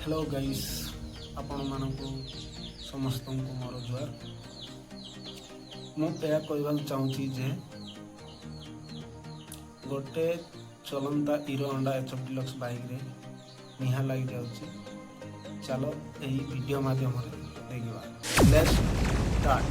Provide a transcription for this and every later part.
Hello guys आपण मानक समस्त को मोर जुआर मुझे कहवाक चाहूँगी जे गोटे चलंता Hero Honda HF Deluxe bike रे निहा लग जाऊँगी। चलो यही वीडियो माध्यम देखा लेट्स स्टार्ट।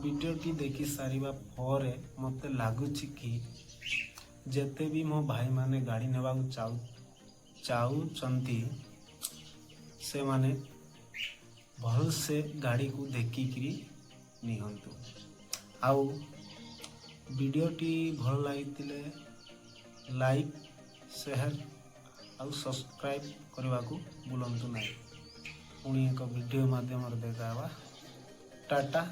वीडियोटी देखि सारिबा परे मते लागुछि कि जेते भी मो भाई माने गाड़ी नेबा चाहूचंती से माने भल से गाड़ी को देखिकी निहंतु। आउ वीडियोटी भल लागितिले लाइक शेयर आउ सब्सक्राइब करने को भूलंतु नहीं। पुणी एक वीडियो माध्यम देखा टाटा।